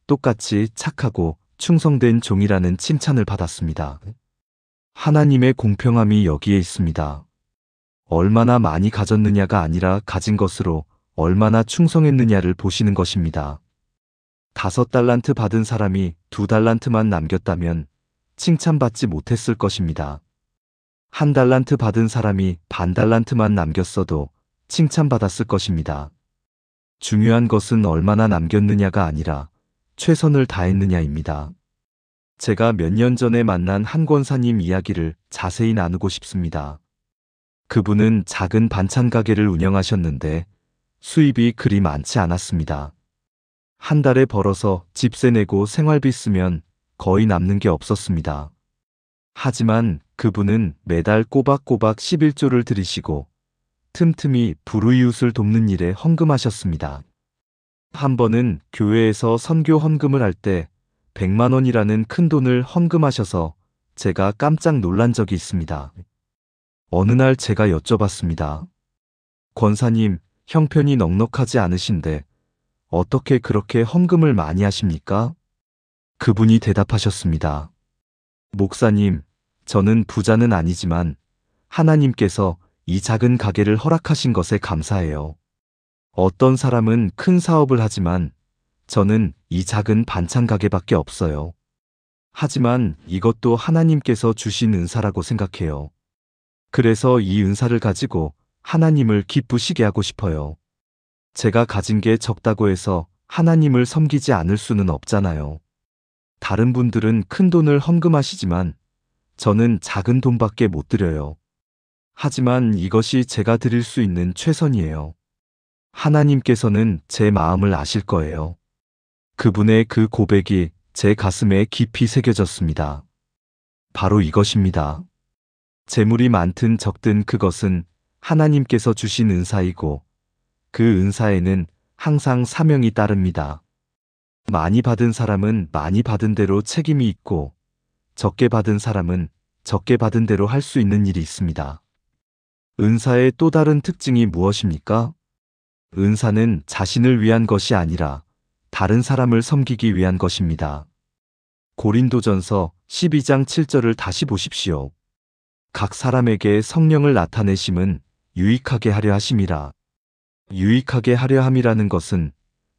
똑같이 착하고 충성된 종이라는 칭찬을 받았습니다. 하나님의 공평함이 여기에 있습니다. 얼마나 많이 가졌느냐가 아니라 가진 것으로 얼마나 충성했느냐를 보시는 것입니다. 5달란트 받은 사람이 2달란트만 남겼다면 칭찬받지 못했을 것입니다. 1달란트 받은 사람이 반달란트만 남겼어도 칭찬받았을 것입니다. 중요한 것은 얼마나 남겼느냐가 아니라 최선을 다했느냐입니다. 제가 몇 년 전에 만난 한 권사님 이야기를 자세히 나누고 싶습니다. 그분은 작은 반찬 가게를 운영하셨는데 수입이 그리 많지 않았습니다. 한 달에 벌어서 집세 내고 생활비 쓰면 거의 남는 게 없었습니다. 하지만 그분은 매달 꼬박꼬박 11조를 들이시고 틈틈이 불우이웃을 돕는 일에 헌금하셨습니다. 한 번은 교회에서 선교 헌금을 할 때 100만 원이라는 큰 돈을 헌금하셔서 제가 깜짝 놀란 적이 있습니다. 어느 날 제가 여쭤봤습니다. 권사님, 형편이 넉넉하지 않으신데 어떻게 그렇게 헌금을 많이 하십니까? 그분이 대답하셨습니다. 목사님, 저는 부자는 아니지만 하나님께서 이 작은 가게를 허락하신 것에 감사해요. 어떤 사람은 큰 사업을 하지만 저는 이 작은 반찬 가게밖에 없어요. 하지만 이것도 하나님께서 주신 은사라고 생각해요. 그래서 이 은사를 가지고 하나님을 기쁘시게 하고 싶어요. 제가 가진 게 적다고 해서 하나님을 섬기지 않을 수는 없잖아요. 다른 분들은 큰 돈을 헌금하시지만 저는 작은 돈밖에 못 드려요. 하지만 이것이 제가 드릴 수 있는 최선이에요. 하나님께서는 제 마음을 아실 거예요. 그분의 그 고백이 제 가슴에 깊이 새겨졌습니다. 바로 이것입니다. 재물이 많든 적든 그것은 하나님께서 주신 은사이고 그 은사에는 항상 사명이 따릅니다. 많이 받은 사람은 많이 받은 대로 책임이 있고 적게 받은 사람은 적게 받은 대로 할 수 있는 일이 있습니다. 은사의 또 다른 특징이 무엇입니까? 은사는 자신을 위한 것이 아니라 다른 사람을 섬기기 위한 것입니다. 고린도전서 12장 7절을 다시 보십시오. 각 사람에게 성령을 나타내심은 유익하게 하려 하심이라. 유익하게 하려 함이라는 것은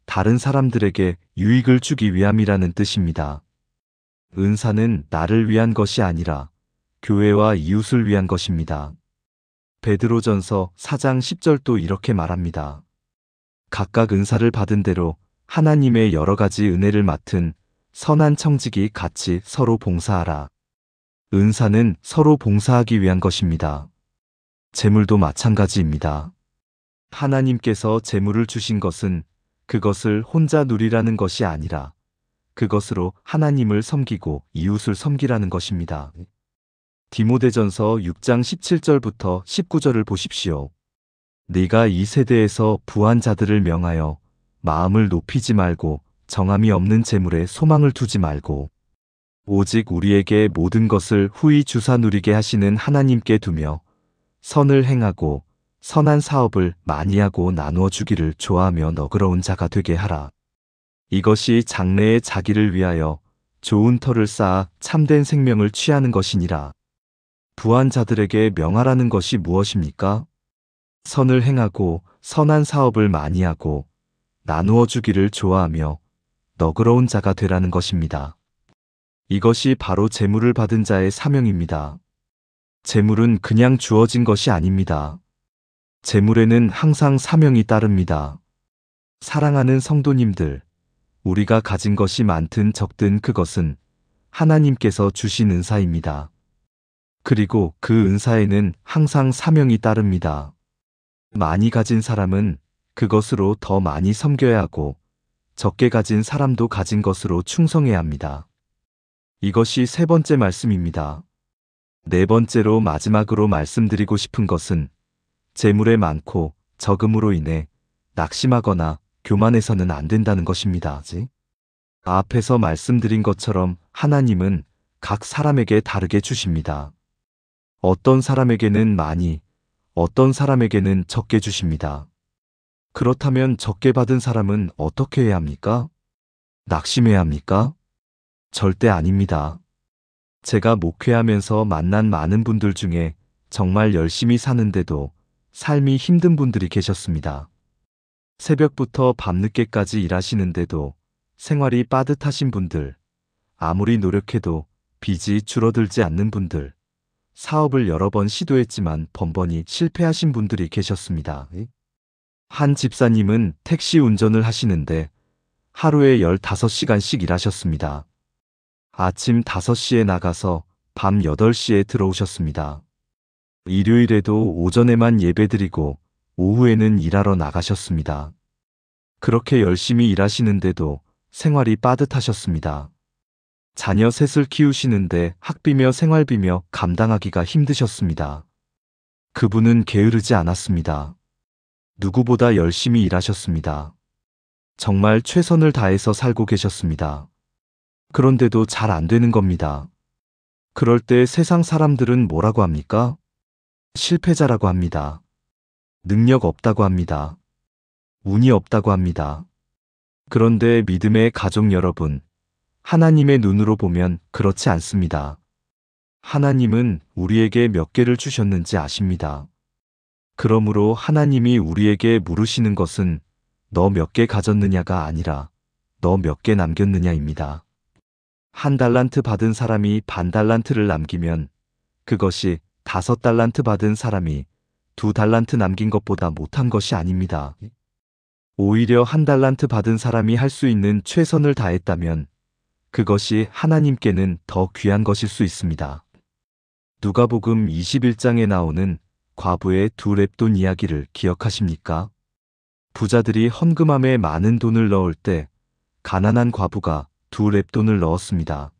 다른 사람들에게 유익을 주기 위함이라는 뜻입니다. 은사는 나를 위한 것이 아니라 교회와 이웃을 위한 것입니다. 베드로전서 4장 10절도 이렇게 말합니다. 각각 은사를 받은 대로 하나님의 여러 가지 은혜를 맡은 선한 청직이 같이 서로 봉사하라. 은사는 서로 봉사하기 위한 것입니다. 재물도 마찬가지입니다. 하나님께서 재물을 주신 것은 그것을 혼자 누리라는 것이 아니라 그것으로 하나님을 섬기고 이웃을 섬기라는 것입니다. 디모데전서 6장 17절부터 19절을 보십시오. 네가 이 세대에서 부한 자들을 명하여 마음을 높이지 말고 정함이 없는 재물에 소망을 두지 말고 오직 우리에게 모든 것을 후히 주사 누리게 하시는 하나님께 두며 선을 행하고 선한 사업을 많이 하고 나누어 주기를 좋아하며 너그러운 자가 되게 하라. 이것이 장래에 자기를 위하여 좋은 터를 쌓아 참된 생명을 취하는 것이니라. 부한 자들에게 명하라는 것이 무엇입니까? 선을 행하고 선한 사업을 많이 하고 나누어 주기를 좋아하며 너그러운 자가 되라는 것입니다. 이것이 바로 재물을 받은 자의 사명입니다. 재물은 그냥 주어진 것이 아닙니다. 재물에는 항상 사명이 따릅니다. 사랑하는 성도님들, 우리가 가진 것이 많든 적든 그것은 하나님께서 주신 은사입니다. 그리고 그 은사에는 항상 사명이 따릅니다. 많이 가진 사람은 그것으로 더 많이 섬겨야 하고 적게 가진 사람도 가진 것으로 충성해야 합니다. 이것이 세 번째 말씀입니다. 네 번째로 마지막으로 말씀드리고 싶은 것은 재물에 많고 적음으로 인해 낙심하거나 교만해서는 안 된다는 것입니다. 앞에서 말씀드린 것처럼 하나님은 각 사람에게 다르게 주십니다. 어떤 사람에게는 많이, 어떤 사람에게는 적게 주십니다. 그렇다면 적게 받은 사람은 어떻게 해야 합니까? 낙심해야 합니까? 절대 아닙니다. 제가 목회하면서 만난 많은 분들 중에 정말 열심히 사는데도 삶이 힘든 분들이 계셨습니다. 새벽부터 밤늦게까지 일하시는데도 생활이 빠듯하신 분들, 아무리 노력해도 빚이 줄어들지 않는 분들, 사업을 여러 번 시도했지만 번번이 실패하신 분들이 계셨습니다. 한 집사님은 택시 운전을 하시는데 하루에 15시간씩 일하셨습니다. 아침 5시에 나가서 밤 8시에 들어오셨습니다. 일요일에도 오전에만 예배드리고 오후에는 일하러 나가셨습니다. 그렇게 열심히 일하시는데도 생활이 빠듯하셨습니다. 자녀 셋을 키우시는데 학비며 생활비며 감당하기가 힘드셨습니다. 그분은 게으르지 않았습니다. 누구보다 열심히 일하셨습니다. 정말 최선을 다해서 살고 계셨습니다. 그런데도 잘 안 되는 겁니다. 그럴 때 세상 사람들은 뭐라고 합니까? 실패자라고 합니다. 능력 없다고 합니다. 운이 없다고 합니다. 그런데 믿음의 가족 여러분, 하나님의 눈으로 보면 그렇지 않습니다. 하나님은 우리에게 몇 개를 주셨는지 아십니다. 그러므로 하나님이 우리에게 물으시는 것은 너 몇 개 가졌느냐가 아니라 너 몇 개 남겼느냐입니다. 1달란트 받은 사람이 반달란트를 남기면 그것이 5달란트 받은 사람이 2달란트 남긴 것보다 못한 것이 아닙니다. 오히려 1달란트 받은 사람이 할 수 있는 최선을 다했다면 그것이 하나님께는 더 귀한 것일 수 있습니다. 누가복음 21장에 나오는 과부의 2렙돈 이야기를 기억하십니까? 부자들이 헌금함에 많은 돈을 넣을 때 가난한 과부가 2렙돈을 넣었습니다.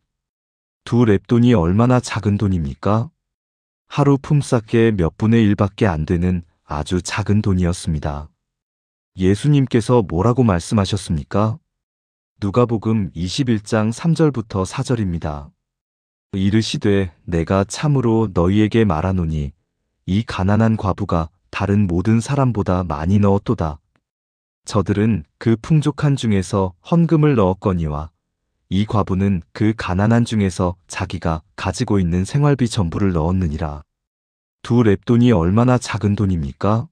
2렙돈이 얼마나 작은 돈입니까? 하루 품삯의 몇 분의 1밖에 안 되는 아주 작은 돈이었습니다. 예수님께서 뭐라고 말씀하셨습니까? 누가복음 21장 3절부터 4절입니다. 이르시되 내가 참으로 너희에게 말하노니 이 가난한 과부가 다른 모든 사람보다 많이 넣었도다. 저들은 그 풍족한 중에서 헌금을 넣었거니와 이 과부는 그 가난한 중에서 자기가 가지고 있는 생활비 전부를 넣었느니라. 2렙돈이 얼마나 작은 돈입니까?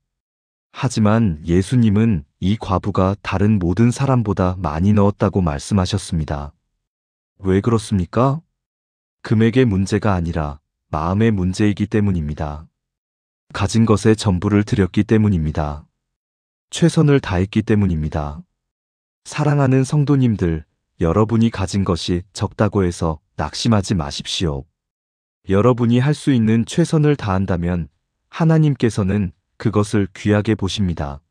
하지만 예수님은 이 과부가 다른 모든 사람보다 많이 넣었다고 말씀하셨습니다. 왜 그렇습니까? 금액의 문제가 아니라 마음의 문제이기 때문입니다. 가진 것의 전부를 드렸기 때문입니다. 최선을 다했기 때문입니다. 사랑하는 성도님들, 여러분이 가진 것이 적다고 해서 낙심하지 마십시오. 여러분이 할 수 있는 최선을 다한다면 하나님께서는 그것을 귀하게 보십니다.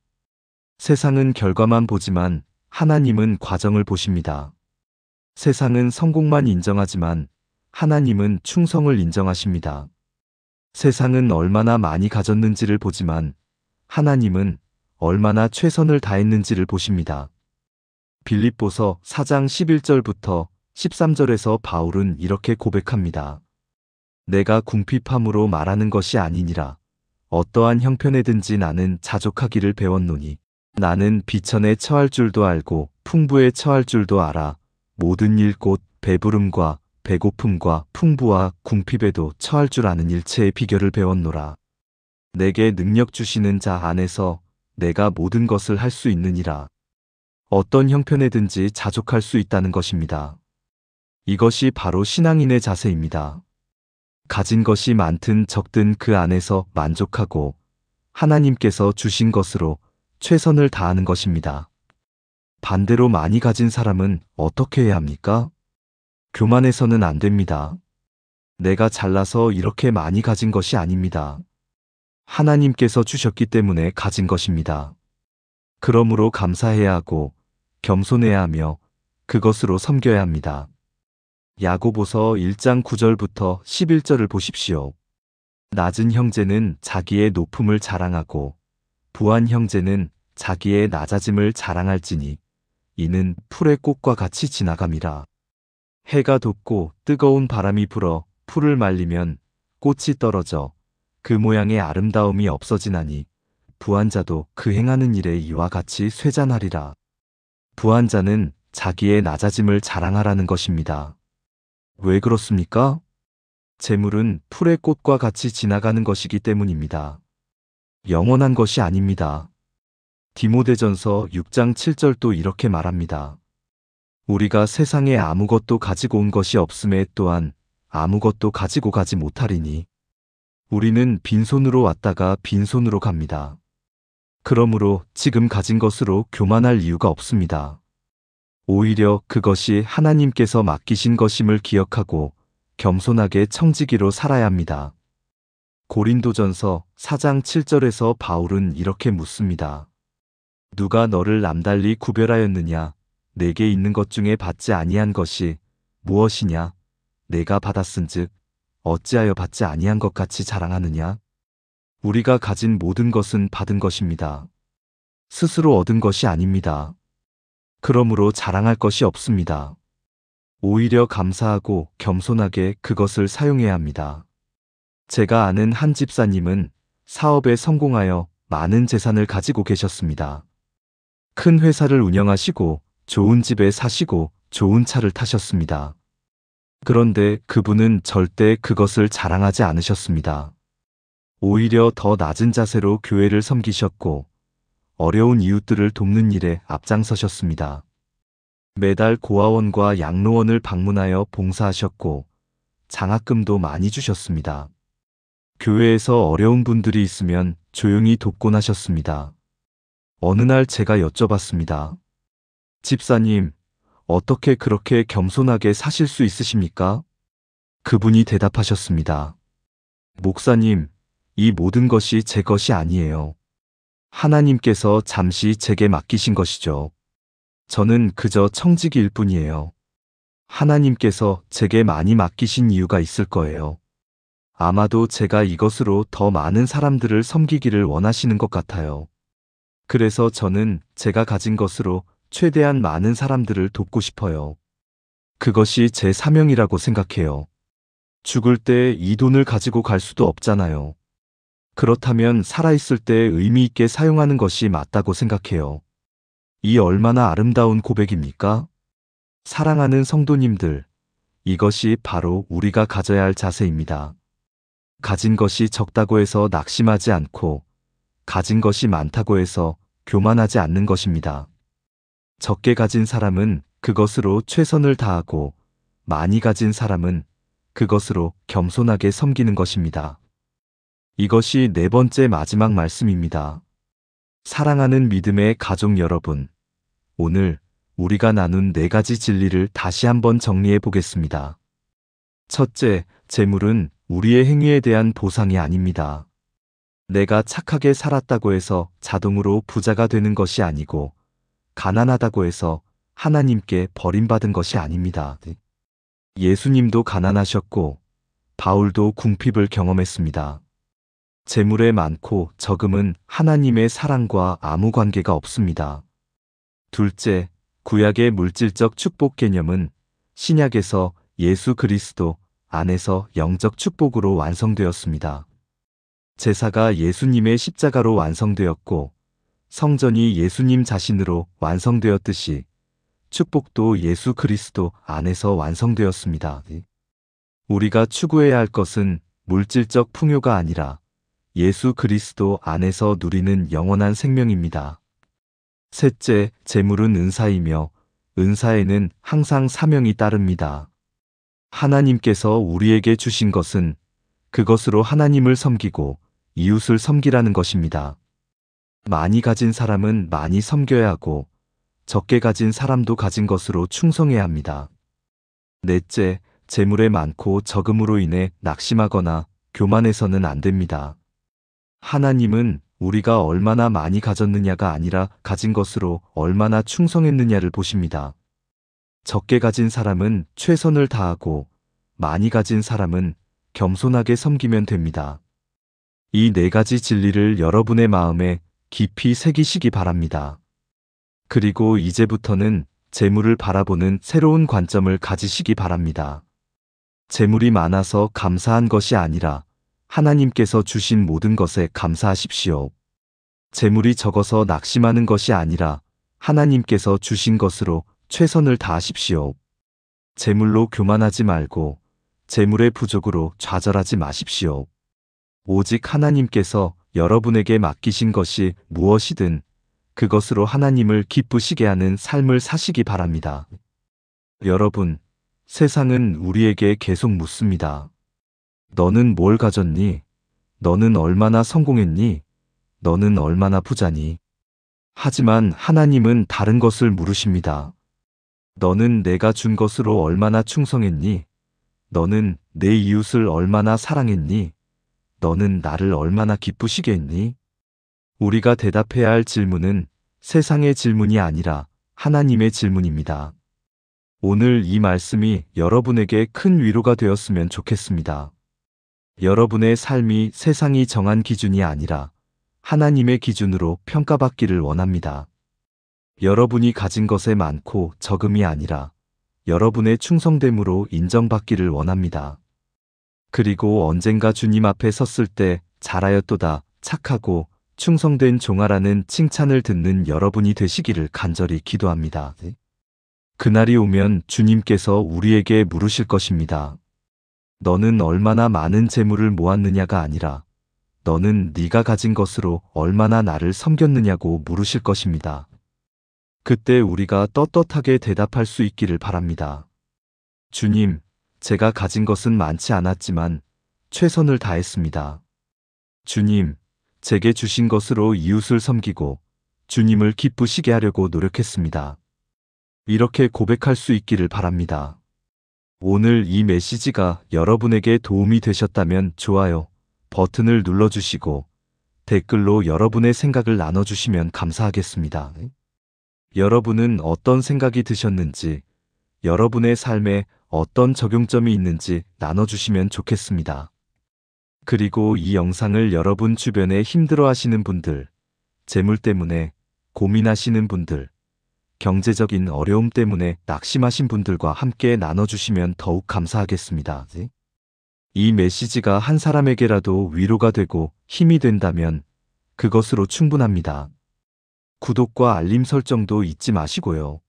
세상은 결과만 보지만 하나님은 과정을 보십니다. 세상은 성공만 인정하지만 하나님은 충성을 인정하십니다. 세상은 얼마나 많이 가졌는지를 보지만 하나님은 얼마나 최선을 다했는지를 보십니다. 빌립보서 4장 11절부터 13절에서 바울은 이렇게 고백합니다. 내가 궁핍함으로 말하는 것이 아니니라. 어떠한 형편에든지 나는 자족하기를 배웠노니 나는 비천에 처할 줄도 알고 풍부에 처할 줄도 알아. 모든 일 곧 배부름과 배고픔과 풍부와 궁핍에도 처할 줄 아는 일체의 비결을 배웠노라. 내게 능력 주시는 자 안에서 내가 모든 것을 할 수 있느니라. 어떤 형편에든지 자족할 수 있다는 것입니다. 이것이 바로 신앙인의 자세입니다. 가진 것이 많든 적든 그 안에서 만족하고 하나님께서 주신 것으로 최선을 다하는 것입니다. 반대로 많이 가진 사람은 어떻게 해야 합니까? 교만해서는 안 됩니다. 내가 잘나서 이렇게 많이 가진 것이 아닙니다. 하나님께서 주셨기 때문에 가진 것입니다. 그러므로 감사해야 하고 겸손해야 하며 그것으로 섬겨야 합니다. 야고보서 1장 9절부터 11절을 보십시오. 낮은 형제는 자기의 높음을 자랑하고 부한 형제는 자기의 낮아짐을 자랑할지니 이는 풀의 꽃과 같이 지나감이라. 해가 돋고 뜨거운 바람이 불어 풀을 말리면 꽃이 떨어져 그 모양의 아름다움이 없어지나니 부한 자도 그 행하는 일에 이와 같이 쇠잔하리라. 부한 자는 자기의 낮아짐을 자랑하라는 것입니다. 왜 그렇습니까? 재물은 풀의 꽃과 같이 지나가는 것이기 때문입니다. 영원한 것이 아닙니다. 디모데전서 6장 7절도 이렇게 말합니다. 우리가 세상에 아무것도 가지고 온 것이 없음에 또한 아무것도 가지고 가지 못하리니 우리는 빈손으로 왔다가 빈손으로 갑니다. 그러므로 지금 가진 것으로 교만할 이유가 없습니다. 오히려 그것이 하나님께서 맡기신 것임을 기억하고 겸손하게 청지기로 살아야 합니다. 고린도전서 4장 7절에서 바울은 이렇게 묻습니다. 누가 너를 남달리 구별하였느냐? 내게 있는 것 중에 받지 아니한 것이 무엇이냐? 내가 받았은즉 어찌하여 받지 아니한 것 같이 자랑하느냐? 우리가 가진 모든 것은 받은 것입니다. 스스로 얻은 것이 아닙니다. 그러므로 자랑할 것이 없습니다. 오히려 감사하고 겸손하게 그것을 사용해야 합니다. 제가 아는 한 집사님은 사업에 성공하여 많은 재산을 가지고 계셨습니다. 큰 회사를 운영하시고 좋은 집에 사시고 좋은 차를 타셨습니다. 그런데 그분은 절대 그것을 자랑하지 않으셨습니다. 오히려 더 낮은 자세로 교회를 섬기셨고 어려운 이웃들을 돕는 일에 앞장서셨습니다. 매달 고아원과 양로원을 방문하여 봉사하셨고 장학금도 많이 주셨습니다. 교회에서 어려운 분들이 있으면 조용히 돕곤 하셨습니다. 어느 날 제가 여쭤봤습니다. 집사님, 어떻게 그렇게 겸손하게 사실 수 있으십니까? 그분이 대답하셨습니다. 목사님, 이 모든 것이 제 것이 아니에요. 하나님께서 잠시 제게 맡기신 것이죠. 저는 그저 청지기일 뿐이에요. 하나님께서 제게 많이 맡기신 이유가 있을 거예요. 아마도 제가 이것으로 더 많은 사람들을 섬기기를 원하시는 것 같아요. 그래서 저는 제가 가진 것으로 최대한 많은 사람들을 돕고 싶어요. 그것이 제 사명이라고 생각해요. 죽을 때 이 돈을 가지고 갈 수도 없잖아요. 그렇다면 살아있을 때 의미 있게 사용하는 것이 맞다고 생각해요. 이 얼마나 아름다운 고백입니까? 사랑하는 성도님들, 이것이 바로 우리가 가져야 할 자세입니다. 가진 것이 적다고 해서 낙심하지 않고 가진 것이 많다고 해서 교만하지 않는 것입니다. 적게 가진 사람은 그것으로 최선을 다하고 많이 가진 사람은 그것으로 겸손하게 섬기는 것입니다. 이것이 네 번째 마지막 말씀입니다. 사랑하는 믿음의 가족 여러분, 오늘 우리가 나눈 네 가지 진리를 다시 한번 정리해 보겠습니다. 첫째, 재물은 우리의 행위에 대한 보상이 아닙니다. 내가 착하게 살았다고 해서 자동으로 부자가 되는 것이 아니고 가난하다고 해서 하나님께 버림받은 것이 아닙니다. 예수님도 가난하셨고 바울도 궁핍을 경험했습니다. 재물에 많고 적음은 하나님의 사랑과 아무 관계가 없습니다. 둘째, 구약의 물질적 축복 개념은 신약에서 예수 그리스도 안에서 영적 축복으로 완성되었습니다. 제사가 예수님의 십자가로 완성되었고 성전이 예수님 자신으로 완성되었듯이 축복도 예수 그리스도 안에서 완성되었습니다. 우리가 추구해야 할 것은 물질적 풍요가 아니라 예수 그리스도 안에서 누리는 영원한 생명입니다. 셋째, 재물은 은사이며 은사에는 항상 사명이 따릅니다. 하나님께서 우리에게 주신 것은 그것으로 하나님을 섬기고 이웃을 섬기라는 것입니다. 많이 가진 사람은 많이 섬겨야 하고 적게 가진 사람도 가진 것으로 충성해야 합니다. 넷째, 재물에 많고 적음으로 인해 낙심하거나 교만해서는 안 됩니다. 하나님은 우리가 얼마나 많이 가졌느냐가 아니라 가진 것으로 얼마나 충성했느냐를 보십니다. 적게 가진 사람은 최선을 다하고 많이 가진 사람은 겸손하게 섬기면 됩니다. 이 네 가지 진리를 여러분의 마음에 깊이 새기시기 바랍니다. 그리고 이제부터는 재물을 바라보는 새로운 관점을 가지시기 바랍니다. 재물이 많아서 감사한 것이 아니라 하나님께서 주신 모든 것에 감사하십시오. 재물이 적어서 낙심하는 것이 아니라 하나님께서 주신 것으로 최선을 다하십시오. 재물로 교만하지 말고 재물의 부족으로 좌절하지 마십시오. 오직 하나님께서 여러분에게 맡기신 것이 무엇이든 그것으로 하나님을 기쁘시게 하는 삶을 사시기 바랍니다. 여러분, 세상은 우리에게 계속 묻습니다. 너는 뭘 가졌니? 너는 얼마나 성공했니? 너는 얼마나 부자니? 하지만 하나님은 다른 것을 물으십니다. 너는 내가 준 것으로 얼마나 충성했니? 너는 내 이웃을 얼마나 사랑했니? 너는 나를 얼마나 기쁘시게 했니? 우리가 대답해야 할 질문은 세상의 질문이 아니라 하나님의 질문입니다. 오늘 이 말씀이 여러분에게 큰 위로가 되었으면 좋겠습니다. 여러분의 삶이 세상이 정한 기준이 아니라 하나님의 기준으로 평가받기를 원합니다. 여러분이 가진 것에 많고 적음이 아니라 여러분의 충성됨으로 인정받기를 원합니다. 그리고 언젠가 주님 앞에 섰을 때 잘하였도다, 착하고 충성된 종아라는 칭찬을 듣는 여러분이 되시기를 간절히 기도합니다. 그날이 오면 주님께서 우리에게 물으실 것입니다. 너는 얼마나 많은 재물을 모았느냐가 아니라 너는 네가 가진 것으로 얼마나 나를 섬겼느냐고 물으실 것입니다. 그때 우리가 떳떳하게 대답할 수 있기를 바랍니다. 주님, 제가 가진 것은 많지 않았지만 최선을 다했습니다. 주님, 제게 주신 것으로 이웃을 섬기고 주님을 기쁘시게 하려고 노력했습니다. 이렇게 고백할 수 있기를 바랍니다. 오늘 이 메시지가 여러분에게 도움이 되셨다면 좋아요 버튼을 눌러주시고 댓글로 여러분의 생각을 나눠주시면 감사하겠습니다. 여러분은 어떤 생각이 드셨는지, 여러분의 삶에 어떤 적용점이 있는지 나눠주시면 좋겠습니다. 그리고 이 영상을 여러분 주변에 힘들어하시는 분들, 재물 때문에 고민하시는 분들, 경제적인 어려움 때문에 낙심하신 분들과 함께 나눠주시면 더욱 감사하겠습니다. 이 메시지가 한 사람에게라도 위로가 되고 힘이 된다면 그것으로 충분합니다. 구독과 알림 설정도 잊지 마시고요.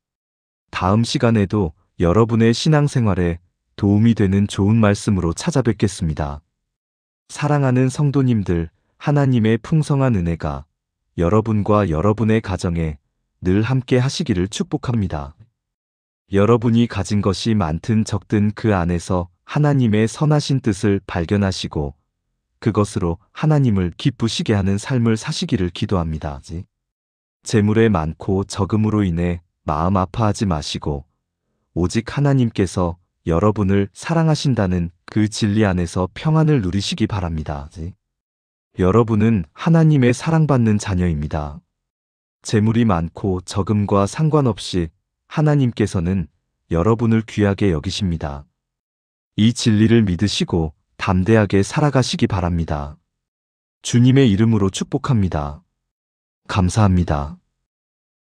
다음 시간에도 여러분의 신앙생활에 도움이 되는 좋은 말씀으로 찾아뵙겠습니다. 사랑하는 성도님들, 하나님의 풍성한 은혜가 여러분과 여러분의 가정에 늘 함께 하시기를 축복합니다. 여러분이 가진 것이 많든 적든 그 안에서 하나님의 선하신 뜻을 발견하시고 그것으로 하나님을 기쁘시게 하는 삶을 사시기를 기도합니다. 재물에 많고 적음으로 인해 마음 아파하지 마시고 오직 하나님께서 여러분을 사랑하신다는 그 진리 안에서 평안을 누리시기 바랍니다. 여러분은 하나님의 사랑받는 자녀입니다. 재물이 많고 적음과 상관없이 하나님께서는 여러분을 귀하게 여기십니다. 이 진리를 믿으시고 담대하게 살아가시기 바랍니다. 주님의 이름으로 축복합니다. 감사합니다.